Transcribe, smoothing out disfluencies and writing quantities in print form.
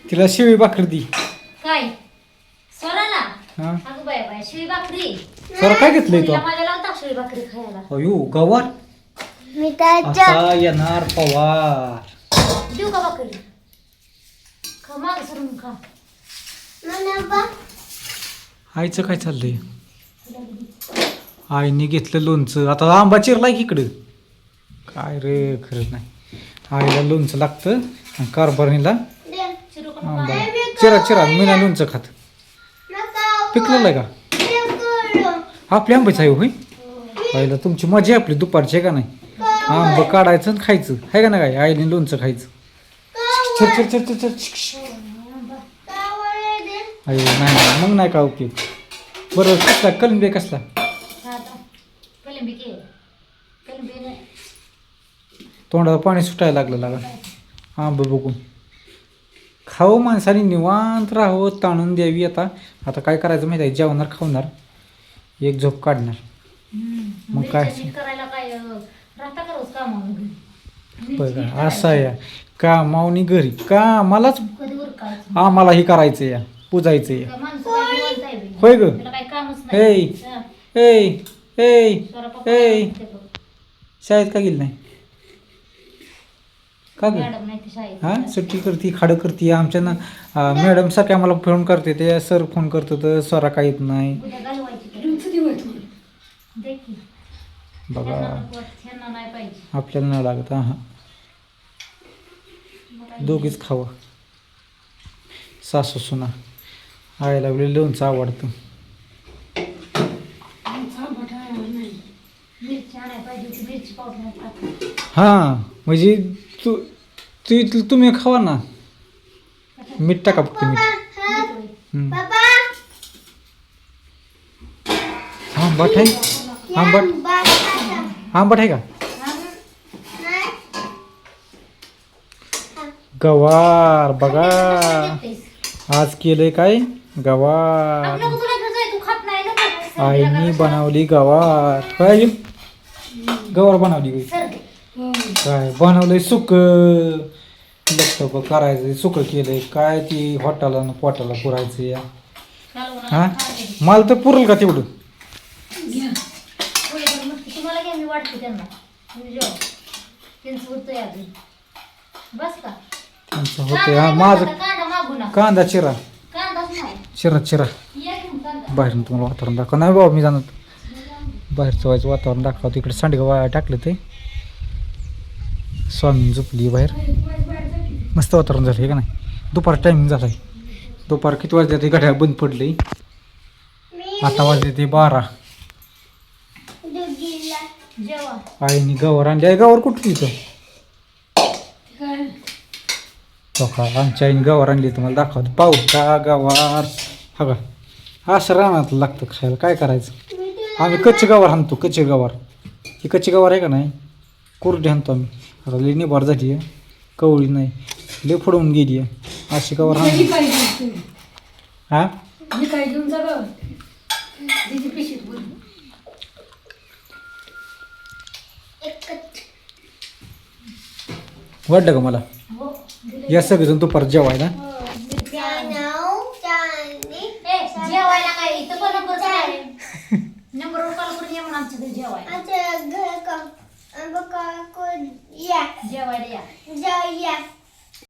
तिला शिळी भाकरी दी. काय स्वराला हा अगं बाय बाय शिळी भाकरी सर काय घेतलंय तो? तिला माझ्या लावता शिळी भाकरी खायला. अयो गवार आता येणार पवार. देऊ का भाकरी? खा माग सरून खा. आईचं काय चाललंय? आईने घेतलं लोणचं. आता आंबा चिरलाय की इकडं. काय रे खरं नाही. आईला लोणचं लागतं आणि कारभारणीला चिरू का आंबा. चिरा चिरा मी नाही लोणचं खात. पिकलेलं आहे का? आपल्या आंब्याचं आहे होय. आईला तुमची मजा आहे आपली दुपारची आहे का नाही? आंबं काढायचं आणि खायचं आहे का ना काय? आईने लोणचं खायचं. चर चर चर चर चर. अयो नाही मग नाही का उपयोग. बरं कसला कलिंबे कसला? कलिंबी के कलिंबी नाही. तोंडाला पाणी सुटायला लागलं लागा आंबं बघून. खावं माणसाने निवांत राहावं. ताणून द्यावी. आता आता काय करायचं माहिती आहे? जेवणार खावणार एक झोप काढणार. मग काय करायला काय राहता का रोज कामावर? बघा असं आहे कामावनी घरी कामालाच कधी उरकायचं आम्हालाही करायचं या पूजायचं या. का माणसं काय निवांत आहे बे. होय ग. त्याला काही कामच हे नाही. हा. हे हे स्वरा पप्पा हे म्हणते बघ. शाळेत का गेली नाही का ग? मॅडम नाही ती शाळेत. हां सुट्टी करते खाडं करते आमच्या ना. मॅडम सारखे आम्हाला फोन करते ते सर फोन करतो तर स्वरा काय येत नाही. उद्या घालवायची तर. दे की. बघा ह्यांना नाही पाहिजे. आपल्याला नाही लागत. हां दोघीच खावं. सासू सुना. आईला लागले लोणचं आवडतं. मिरची आणायला पाहिजे होती. मिरची पावडर टाकली. हां म्हणजे तुम्ही खावा ना. मीठ टाका फक्त मीठ. आंबट आहे आंबट आहे का? गवार बघा आज केलंय काय गवार. तू खात नाही ना. आईनी बनवली गवार. काय गवार बनवली होय. काय बनवलंय सुक लक्ष करायचं सुक केलंय काय ती हॉटेला पोटाला पुरायचं या. हा मला तर पुरल का तेवढं? तुम्हाला घ्या मी वाटते त्यांना. त्यांचं होतंय अजून. बस का होते. हा माझं कांदा मागू ना. कांदा चिरा कांदाच नाही. चिरा चिरा. या घेऊन कांदा. बाहेरून तुम्हाला वातावरण दाखवा. नाही बाबा मी जाणार बाहेरचं व्हायचं वातावरण दाखवतो. इकडे सांडगं वाया टाकलं ते. स्वामी झोपली बाहेर. मस्त वातावरण झालं आहे का नाही? दुपार टायमिंग झाला आहे. दुपार किती वाजले ते घड्याळ बंद पडले. आता वाजले ते 12. जेवा. आईने गवार आणली. आहे गवार कुठली इथं? बघा आमच्या आईने गवार आणली. तुम्हाला दाखवतो. पावटा गवार हा का असं रानात लागतं खायला. काय करायचं आम्ही कच्चे गवार आणतो. कच्चे गवार ही कच्ची गवार आहे का नाही कोरडी आणतो आम्ही. आता लई निभार झाली आहे. कवळी नाही लई फडवून गेली आहे. अशी गवार आणतो. हा वाटलं का मला? हो. या सगळेजण दुपार जेवायला. जेवायला काय इथं पण नंबर आहे. नंबरवर कॉल करून या म्हणून आमच्या घरी जेवायला. जेवायला या.